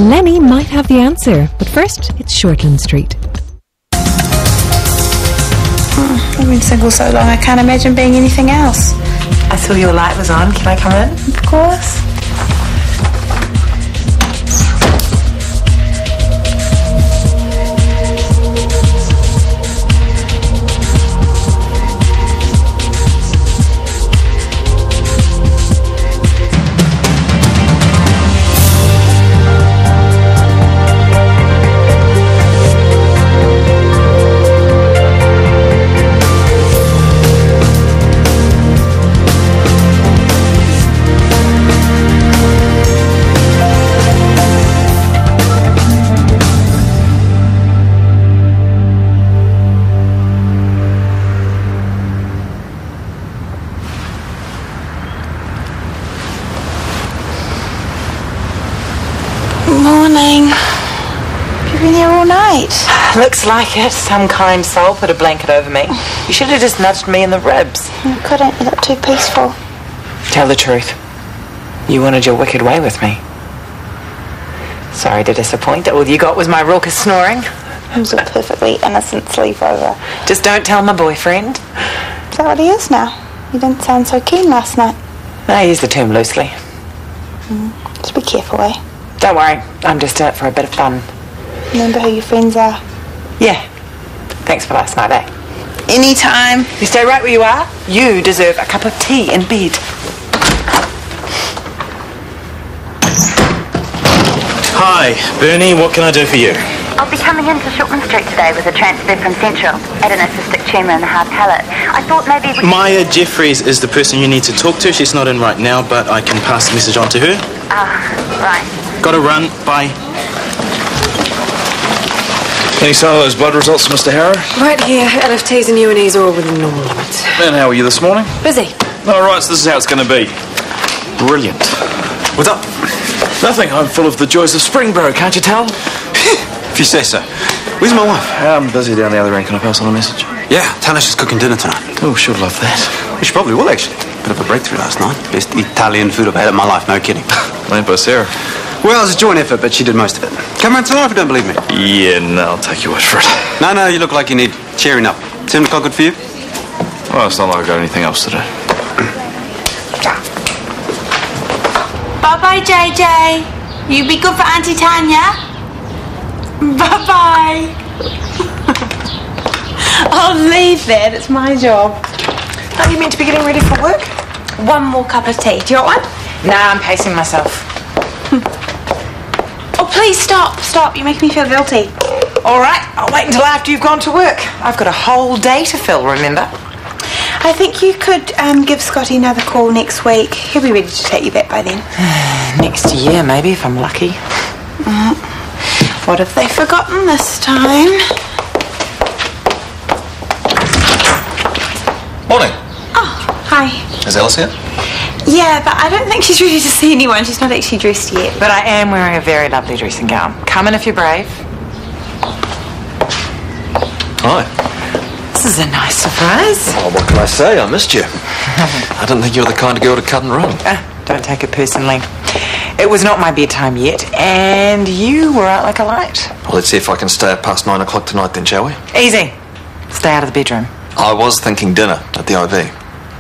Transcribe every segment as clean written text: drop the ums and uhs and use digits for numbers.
And Lenny might have the answer, but first, it's Shortland Street. I've been single so long I can't imagine being anything else. I saw your light was on. Can I come in? Of course. Morning. You've been here all night. Looks like it. Some kind soul put a blanket over me. You should have just nudged me in the ribs. I couldn't. You look too peaceful. Tell the truth. You wanted your wicked way with me. Sorry to disappoint. All you got was my raucous snoring. It was a perfectly innocent sleepover. Just don't tell my boyfriend. Is that what he is now? You didn't sound so keen last night. I use the term loosely. Just be careful, eh? Don't worry. I'm just in it for a bit of fun. Remember who your friends are. Yeah. Thanks for last night, eh? Anytime. You stay right where you are. You deserve a cup of tea in bed. Hi, Bernie, what can I do for you? I'll be coming into Shortland Street today with a transfer from Central. At an assistant tumour in the hard palate. I thought maybe we... Maya Jeffries is the person you need to talk to. She's not in right now, but I can pass the message on to her. Right. Gotta run. Bye. Any sign of those blood results, Mr. Harrow? Right here. LFTs and UNEs are all within normal limits. And how are you this morning? Busy. All right, so this is how it's going to be. Brilliant. What's up? Nothing. I'm full of the joys of spring, bro. Can't you tell? If you say so. Where's my wife? I'm busy down the other end. Can I pass on a message? Yeah, tell her she's cooking dinner tonight. Oh, she'll love that. Well, she probably will, actually. Bit of a breakthrough last night. Best Italian food I've had in my life, no kidding. Named by Sarah. Well, it was a joint effort, but she did most of it. Come round tonight if you don't believe me. Yeah, no, I'll take your word for it. No, you look like you need cheering up. 7 o'clock good for you? Well, it's not like I've got anything else to do. Bye-bye, JJ. You be good for Auntie Tanya. Bye-bye. I'll leave there. That's my job. Are you meant to be getting ready for work? One more cup of tea. Do you want one? Nah, I'm pacing myself. Oh, please stop. Stop. You make me feel guilty. All right, I'll wait until after you've gone to work. I've got a whole day to fill, remember? I think you could give Scotty another call next week. He'll be ready to take you back by then. Next year, maybe, if I'm lucky. What have they forgotten this time? Morning. Oh, hi. Is Alice here? Yeah, but I don't think she's ready to see anyone. She's not actually dressed yet. But I am wearing a very lovely dressing gown. Come in if you're brave. Hi. This is a nice surprise. Oh, what can I say? I missed you. I didn't think you were the kind of girl to cut and run. Don't take it personally. It was not my bedtime yet, and you were out like a light. Well, let's see if I can stay up past 9 o'clock tonight then, shall we? Easy. Stay out of the bedroom. I was thinking dinner at the IV.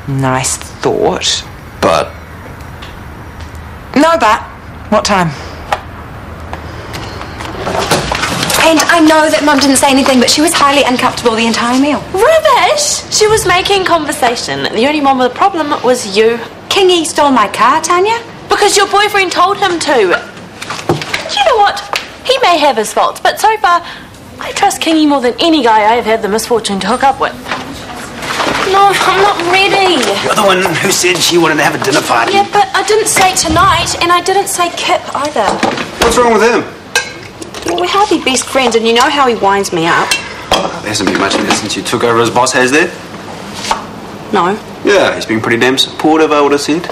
Nice thought. But No, but. What time? And I know that Mum didn't say anything, but she was highly uncomfortable the entire meal. Rubbish! She was making conversation. The only one with a problem was you. Kingy stole my car, Tanya. Because your boyfriend told him to. You know what? He may have his faults, but so far, I trust Kingy more than any guy I have had the misfortune to hook up with. No, I'm not ready. You're the one who said she wanted to have a dinner party. Yeah, but I didn't say tonight, and I didn't say Kip either. What's wrong with him? Well, we're hardly best friends, and you know how he winds me up. There hasn't been much of that since you took over as boss, has there? No. Yeah, he's been pretty damn supportive, I would have said.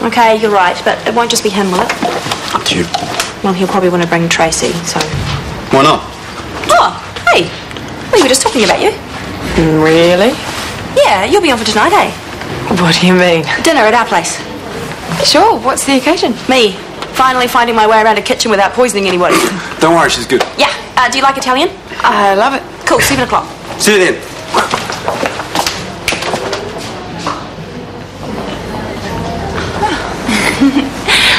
Okay, you're right, but it won't just be him, will it? Up to you. Well, he'll probably want to bring Tracy, so... Why not? Oh, hey. We were just talking about you. Really? Yeah, you'll be on for tonight, eh? What do you mean? Dinner at our place. Sure, what's the occasion? Me, finally finding my way around a kitchen without poisoning anybody. Don't worry, she's good. Yeah. Do you like Italian? I love it. Cool. 7 o'clock. See you then.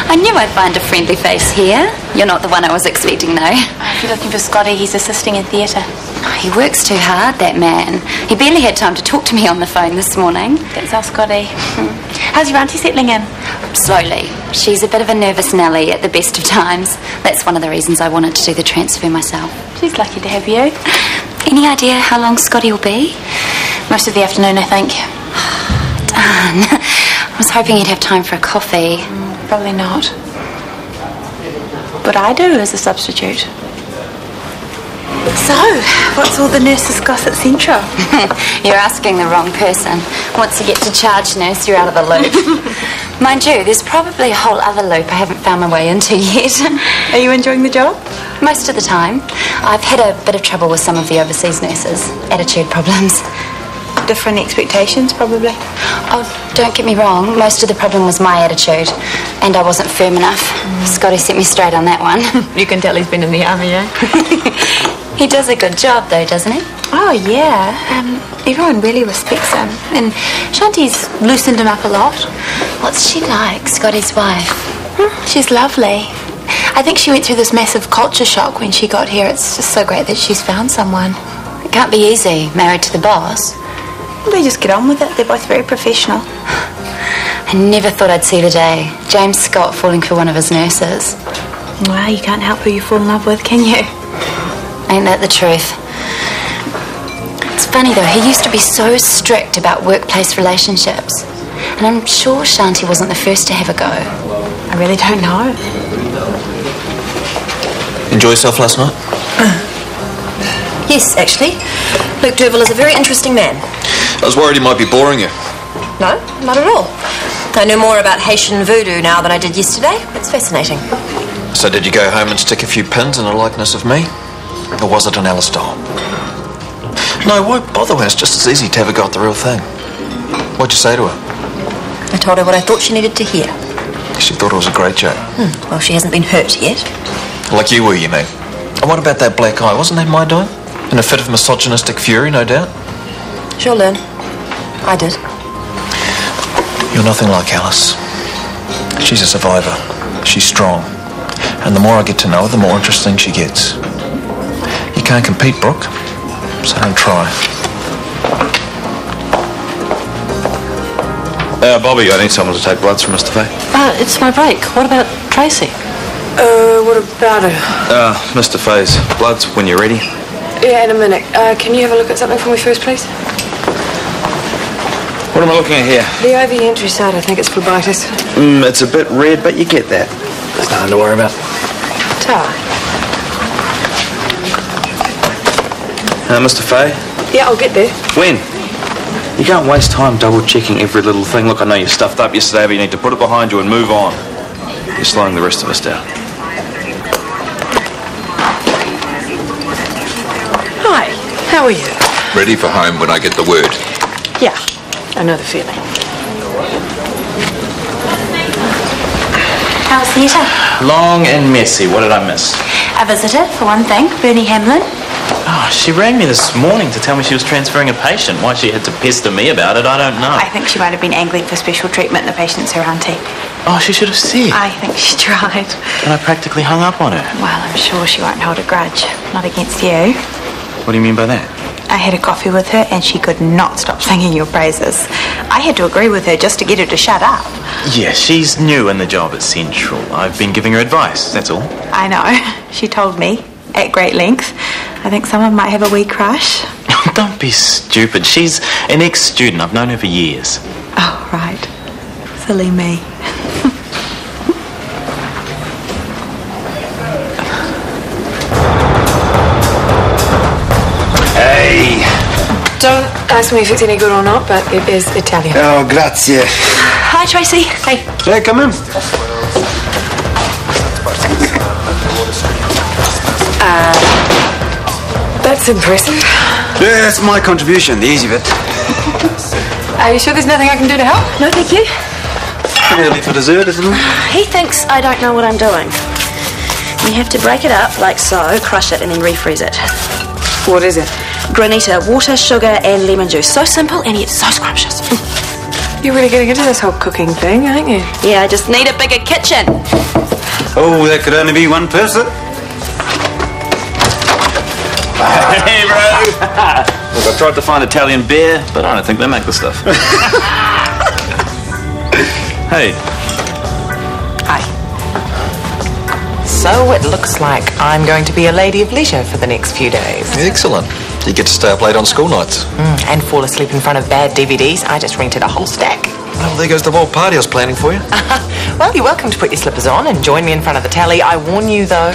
I knew I'd find a friendly face here. You're not the one I was expecting, though. If you're looking for Scotty, he's assisting in theatre. He works too hard, that man. He barely had time to talk to me on the phone this morning. That's our Scotty. How's your auntie settling in? Slowly. She's a bit of a nervous Nelly at the best of times. That's one of the reasons I wanted to do the transfer myself. She's lucky to have you. Any idea how long Scotty will be? Most of the afternoon, I think. Darn. I was hoping he'd have time for a coffee. Probably not. But I do as a substitute. So, what's all the nurses' gossip central? You're asking the wrong person. Once you get to charge nurse, you're out of the loop. Mind you, there's probably a whole other loop I haven't found my way into yet. Are you enjoying the job? Most of the time. I've had a bit of trouble with some of the overseas nurses. Attitude problems. Different expectations, probably. Oh, don't get me wrong. Most of the problem was my attitude. And I wasn't firm enough. Scotty set me straight on that one. You can tell he's been in the army, eh? He does a good job, though, doesn't he? Oh, yeah. Everyone really respects him. And Shanti's loosened him up a lot. What's she like, Scotty's wife? She's lovely. I think she went through this massive culture shock when she got here. It's just so great that she's found someone. It can't be easy, married to the boss. They just get on with it. They're both very professional. I never thought I'd see the day. James Scott falling for one of his nurses. Well, you can't help who you fall in love with, can you? Ain't that the truth? It's funny though, he used to be so strict about workplace relationships. And I'm sure Shanti wasn't the first to have a go. I really don't know. Enjoy yourself last night? Yes, actually. Luke Durville is a very interesting man. I was worried he might be boring you. No, not at all. I know more about Haitian voodoo now than I did yesterday. It's fascinating. So did you go home and stick a few pins in a likeness of me? Or was it an Alistair? No, why bother when it's just as easy to have a go at the real thing? What'd you say to her? I told her what I thought she needed to hear. She thought it was a great joke. Well, she hasn't been hurt yet. Like you were, you mean? And what about that black eye? Wasn't that my doing? In a fit of misogynistic fury, no doubt? She'll learn. I did. You're nothing like Alice. She's a survivor. She's strong. And the more I get to know her, the more interesting she gets. You can't compete, Brooke, so don't try. Bobby, I need someone to take bloods from Mr. Fay. It's my break. What about Tracy? What about her? Mr. Fay's bloods when you're ready. Yeah, in a minute. Can you have a look at something for me first, please? What am I looking at here? The IV entry side, I think it's phlebitis. It's a bit red, but you get that. There's nothing to worry about. Mr. Fay? Yeah, I'll get there. When? You can't waste time double-checking every little thing. Look, I know you stuffed up yesterday, but you need to put it behind you and move on. You're slowing the rest of us down. Hi, how are you? Ready for home when I get the word. Yeah, I know the feeling. How's theatre? Long and messy. What did I miss? A visitor, for one thing, Bernie Hamlin. Oh, she rang me this morning to tell me she was transferring a patient. Why she had to pester me about it, I don't know. I think she might have been angling for special treatment. The patient's her auntie. Oh, she should have said. I think she tried. And I practically hung up on her. Well, I'm sure she won't hold a grudge. Not against you. What do you mean by that? I had a coffee with her and she could not stop singing your praises. I had to agree with her just to get her to shut up. Yeah, she's new in the job at Central. I've been giving her advice, that's all. I know. She told me, at great length. I think someone might have a wee crush. Don't be stupid. She's an ex-student. I've known her for years. Oh, right. Silly me. Hey! Don't ask me if it's any good or not, but it is Italian. Oh, grazie. Hi, Tracy. Hey. Hey, come in. That's impressive. Yeah, that's my contribution, the easy bit. Are you sure there's nothing I can do to help? No, thank you. pretty early for dessert, isn't it? He thinks I don't know what I'm doing. You have to break it up like so, crush it, and then refreeze it. What is it? Granita, water, sugar, and lemon juice. So simple, and yet so scrumptious. You're really getting into this whole cooking thing, aren't you? Yeah, I just need a bigger kitchen. Oh, that could only be one person. Hey, bro! Look, I tried to find Italian beer, but I don't think they make the stuff. Hey. Hi. So it looks like I'm going to be a lady of leisure for the next few days. Excellent. You get to stay up late on school nights. And fall asleep in front of bad DVDs. I just rented a whole stack. Well, there goes the whole party I was planning for you. Well, you're welcome to put your slippers on and join me in front of the telly. I warn you, though,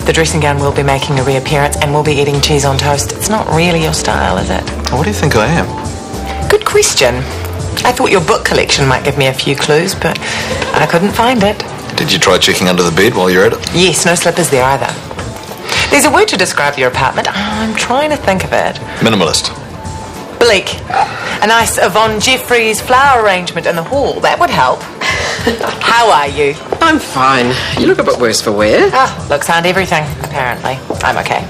the dressing gown will be making a reappearance and we'll be eating cheese on toast. It's not really your style, is it? What do you think I am? Good question. I thought your book collection might give me a few clues, but I couldn't find it. Did you try checking under the bed while you're at it? Yes, no slippers there either. There's a word to describe your apartment. I'm trying to think of it. Minimalist. Bleak. A nice Yvonne Jeffries flower arrangement in the hall. That would help. How are you? I'm fine. You look a bit worse for wear. Looks aren't everything, apparently. I'm okay.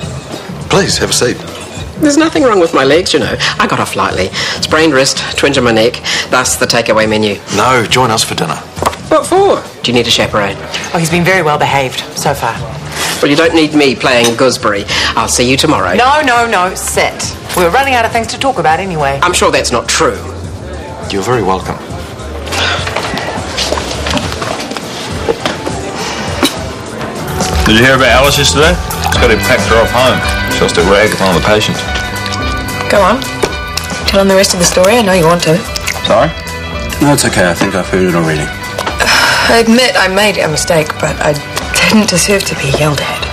Please, have a seat. There's nothing wrong with my legs, you know. I got off lightly. Sprained wrist, twinge in my neck, thus the takeaway menu. No, join us for dinner. What for? Do you need a chaperone? Oh, he's been very well behaved so far. Well, you don't need me playing gooseberry. I'll see you tomorrow. No, sit. We're running out of things to talk about anyway. I'm sure that's not true. You're very welcome. Did you hear about Alice yesterday? Scotty packed her off home. She lost her rag with one of the patients. Go on. Tell him the rest of the story. I know you want to. Sorry? No, it's okay. I think I've heard it already. I admit I made a mistake, but I didn't deserve to be yelled at.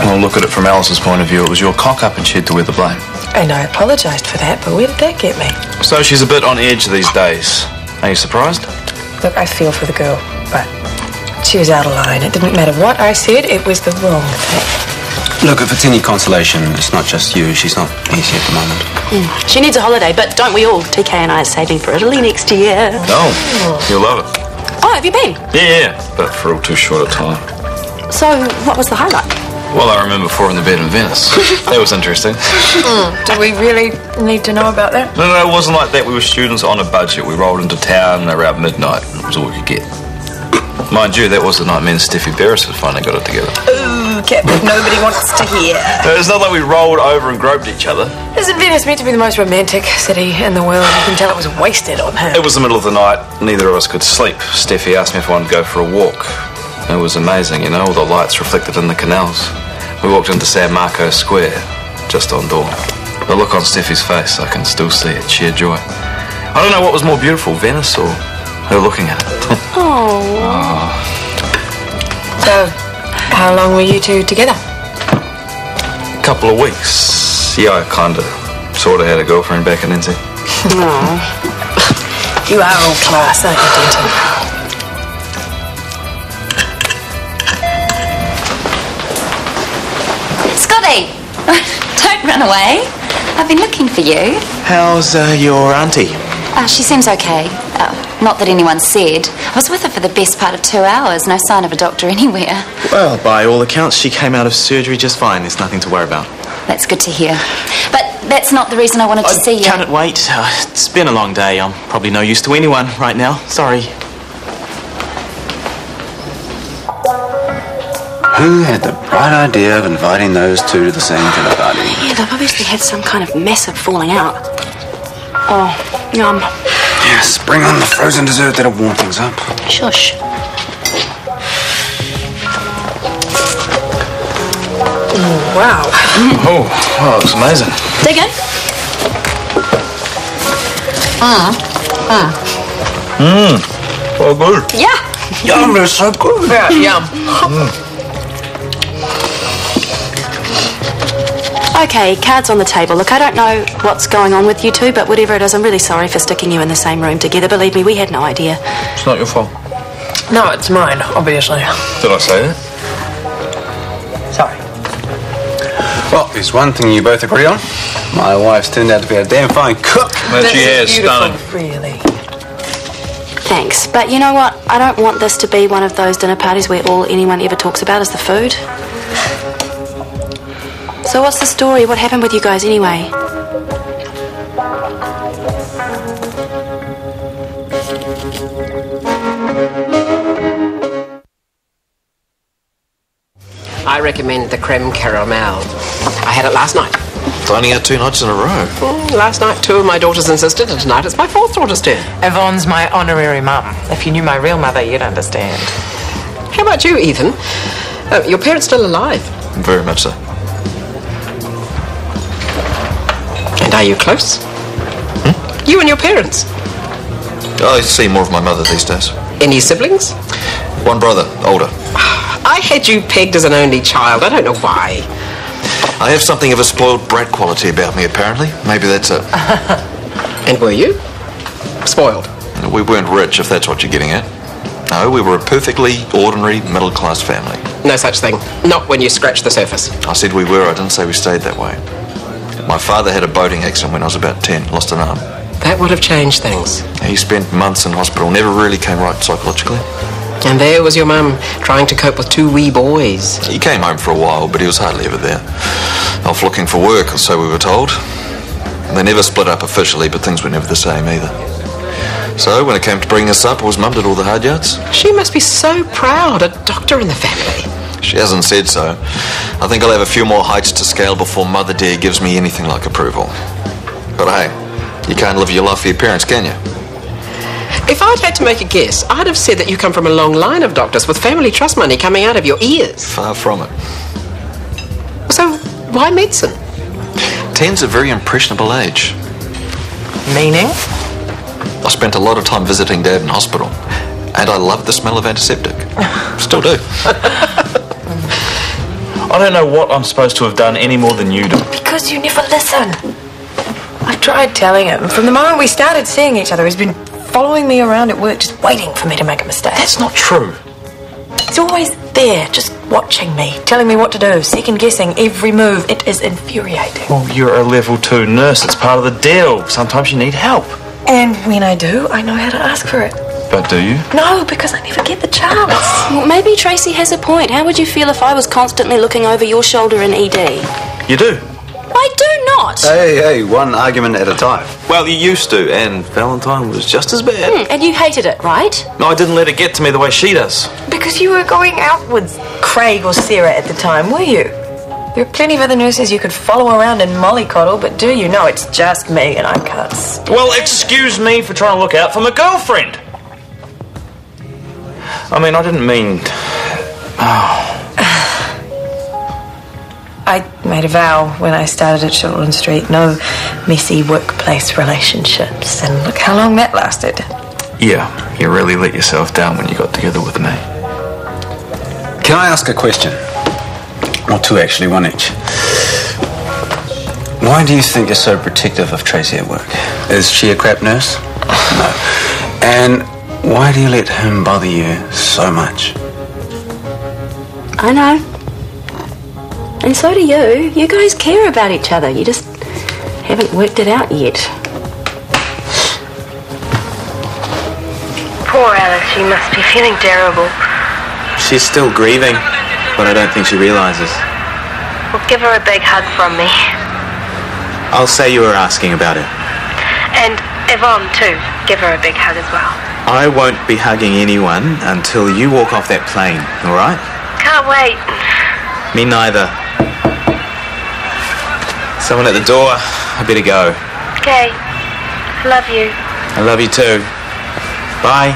Well, look at it from Alice's point of view. It was your cock-up and she had to wear the blame. And I apologised for that, but where did that get me? So she's a bit on edge these days. Are you surprised? Look, I feel for the girl, but she was out of line. It didn't matter what I said, it was the wrong thing. Look, if it's any consolation, it's not just you. She's not easy at the moment. She needs a holiday, but don't we all? TK and I are saving for Italy next year. No. You'll love it. Oh, have you been? Yeah, but for all too short a time. So, what was the highlight? Well, I remember four in the bed in Venice. That was interesting. Do we really need to know about that? No, it wasn't like that. We were students on a budget. We rolled into town around midnight. It was all we could get. Mind you, that was the night me and Steffi Beresford finally got it together. Ooh, Captain, nobody wants to hear. It's not like we rolled over and groped each other. Isn't Venice meant to be the most romantic city in the world? You can tell it was wasted on him. It was the middle of the night. Neither of us could sleep. Steffi asked me if I wanted to go for a walk. It was amazing, you know, all the lights reflected in the canals. We walked into San Marco Square, just on dawn. The look on Steffi's face, I can still see it, sheer joy. I don't know what was more beautiful, Venice or her looking at it. Oh. So, how long were you two together? A couple of weeks. Yeah, I sort of had a girlfriend back in NZ. You are all class, aren't you, Denton? Scotty! Don't run away. I've been looking for you. How's your auntie? She seems okay. Not that anyone said. I was with her for the best part of 2 hours. No sign of a doctor anywhere. Well, by all accounts, she came out of surgery just fine. There's nothing to worry about. That's good to hear. But that's not the reason I wanted to see you. Can it wait? It's been a long day. I'm probably no use to anyone right now. Sorry. Who had the bright idea of inviting those two to the same dinner party? Yeah, they've obviously had some kind of massive falling out. Oh, yum. Yes, bring on the frozen dessert. That'll warm things up. Shush. Wow. Oh, looks amazing. Dig in. Oh, good. Yeah. Yum, they're so good. Yeah, yum. Okay, cards on the table. Look, I don't know what's going on with you two, but whatever it is, I'm really sorry for sticking you in the same room together. Believe me, we had no idea. It's not your fault. No, it's mine, obviously. Did I say that? Sorry. Well, there's one thing you both agree on. My wife's turned out to be a damn fine cook. That she has, stunning. Really. Thanks, but you know what? I don't want this to be one of those dinner parties where all anyone ever talks about is the food. So what's the story? What happened with you guys anyway? I recommend the creme caramel. I had it last night. Only had 2 nights in a row. Last night 2 of my daughters insisted, and tonight it's my 4th daughter's turn. Yvonne's my honorary mum. If you knew my real mother, you'd understand. How about you, Ethan? Your parents still alive? Very much so. And are you close? You and your parents? I see more of my mother these days. Any siblings? 1 brother, older. I had you pegged as an only child. I don't know why. I have something of a spoiled brat quality about me, apparently. Maybe that's it. And were you? Spoiled? We weren't rich, if that's what you're getting at. No, we were a perfectly ordinary middle-class family. No such thing. Not when you scratch the surface. I said we were. I didn't say we stayed that way. My father had a boating accident when I was about 10. Lost an arm. That would have changed things. He spent months in hospital. Never really came right psychologically. And there was your mum, trying to cope with 2 wee boys. He came home for a while, but he was hardly ever there. Off looking for work, or so we were told. They never split up officially, but things were never the same either. So, when it came to bringing us up, it was Mum did all the hard yards. She must be so proud, a doctor in the family. She hasn't said so. I think I'll have a few more heights to scale before Mother Dear gives me anything like approval. But hey, you can't live your life for your parents, can you? If I'd had to make a guess, I'd have said that you come from a long line of doctors with family trust money coming out of your ears. Far from it. So, why medicine? 10's a very impressionable age. Meaning? I spent a lot of time visiting Dad in hospital, and I loved the smell of antiseptic. Still do. I don't know what I'm supposed to have done any more than you do. Because you never listen. I tried telling him. From the moment we started seeing each other, he's been following me around at work, just waiting for me to make a mistake. That's not true. He's always there, just watching me, telling me what to do, second-guessing every move. It is infuriating. Well, you're a level 2 nurse. It's part of the deal. Sometimes you need help. And when I do, I know how to ask for it. But do you? No, because I never get the chance. Well, maybe Tracy has a point. How would you feel if I was constantly looking over your shoulder in ED? You do? I do not. Hey, 1 argument at a time. Well, you used to, and Valentine was just as bad. And you hated it, right? No, I didn't let it get to me the way she does. Because you were going out with Craig or Sarah at the time, were you? There are plenty of other nurses you could follow around and mollycoddle, but do you know it's just me and I can't stand. Well, excuse me for trying to look out for my girlfriend. I mean, I didn't mean... I made a vow when I started at Shortland Street, no messy workplace relationships, and look how long that lasted. Yeah, you really let yourself down when you got together with me. Can I ask a question? Or 2, actually, 1 each. Why do you think you're so protective of Tracy at work? Is she a crap nurse? No. And why do you let him bother you so much? I know. And so do you. You guys care about each other. You just haven't worked it out yet. Poor Alice, she must be feeling terrible. She's still grieving, but I don't think she realises. Well, give her a big hug from me. I'll say you were asking about it. And Yvonne, too. Give her a big hug as well. I won't be hugging anyone until you walk off that plane, all right? Can't wait. Me neither. Someone at the door. I better go. Okay. Love you. I love you too. Bye.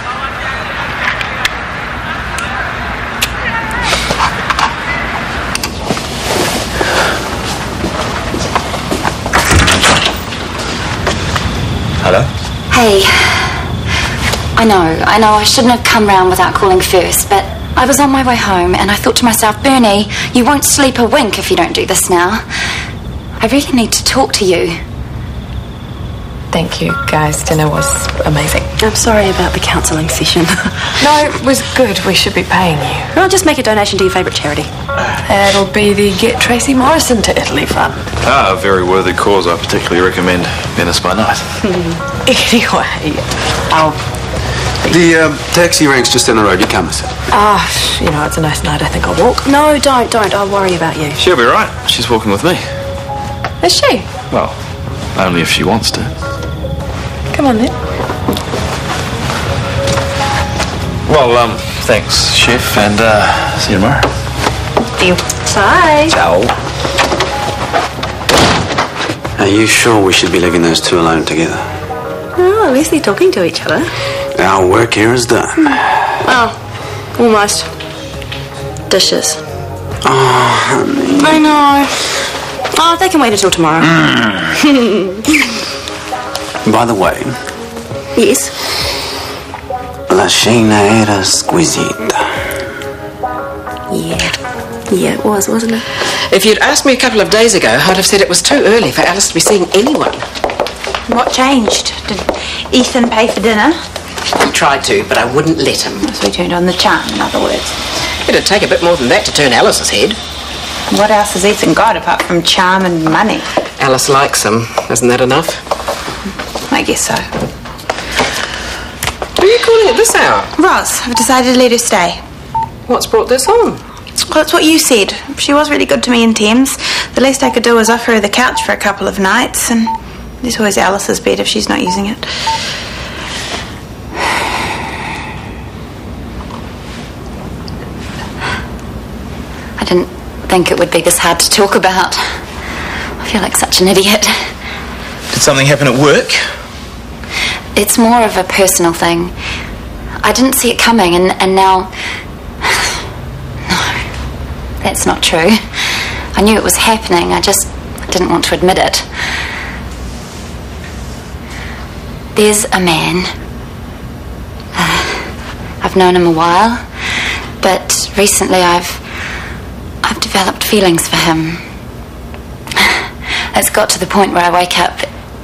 Hello? Hey. I know I shouldn't have come round without calling first, but I was on my way home and I thought to myself, Bernie, you won't sleep a wink if you don't do this now. I really need to talk to you. Thank you, guys. Dinner was amazing. I'm sorry about the counselling session. No, it was good. We should be paying you. Well, just make a donation to your favourite charity. That'll be the Get Tracy Morrison to Italy Fund. A very worthy cause. I particularly recommend Venice by Night. Anyway, I'll The taxi rank's just down the road. You come with it. You know, it's a nice night. I think I'll walk. No, don't. I'll worry about you. She'll be right. She's walking with me. Is she? Well, only if she wants to. Come on then. Well, thanks, Chef, and see you tomorrow. Deal. Bye. Ciao. Are you sure we should be leaving those two alone together? Oh, at least they're talking to each other. Our work here is done. Oh, almost. Dishes. Oh, honey. I know. Oh, they can wait until tomorrow. By the way... Yes? La cena era squisita. Yeah, it was, wasn't it? If you'd asked me a couple of days ago, I'd have said it was too early for Alice to be seeing anyone. What changed? Did Ethan pay for dinner? He tried to, but I wouldn't let him. So he turned on the charm, in other words. It'd take a bit more than that to turn Alice's head. What else has Ethan got apart from charm and money? Alice likes him. Isn't that enough? I guess so. Who are you calling at this hour? Roz, I've decided to let her stay. What's brought this on? Well, it's what you said. She was really good to me in Thames. The least I could do was offer her the couch for a couple of nights, and there's always Alice's bed if she's not using it. I didn't think it would be this hard to talk about. I feel like such an idiot. Did something happen at work? It's more of a personal thing. I didn't see it coming, and now... No, that's not true. I knew it was happening, I just didn't want to admit it. There's a man. I've known him a while, but recently I've developed feelings for him. It's got to the point where I wake up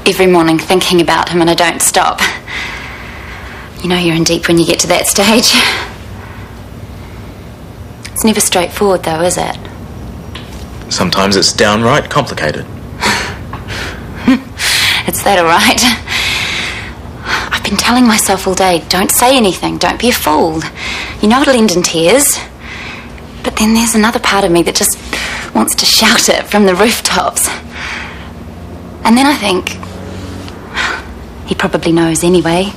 every morning thinking about him and I don't stop. You know you're in deep when you get to that stage. It's never straightforward though, is it? Sometimes it's downright complicated. It's that all right? I've been telling myself all day, don't say anything, don't be a fool. You know it'll end in tears. But then there's another part of me that just wants to shout it from the rooftops. And then I think, he probably knows anyway.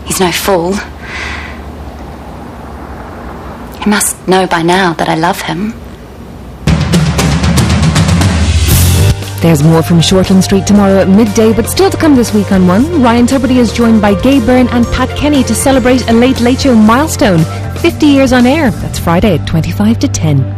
He's no fool. He must know by now that I love him. There's more from Shortland Street tomorrow at midday, but still to come this week on One. Ryan Tuberty is joined by Gay Byrne and Pat Kenny to celebrate a Late Late Show milestone, 50 years on air. That's Friday at 25 to 10.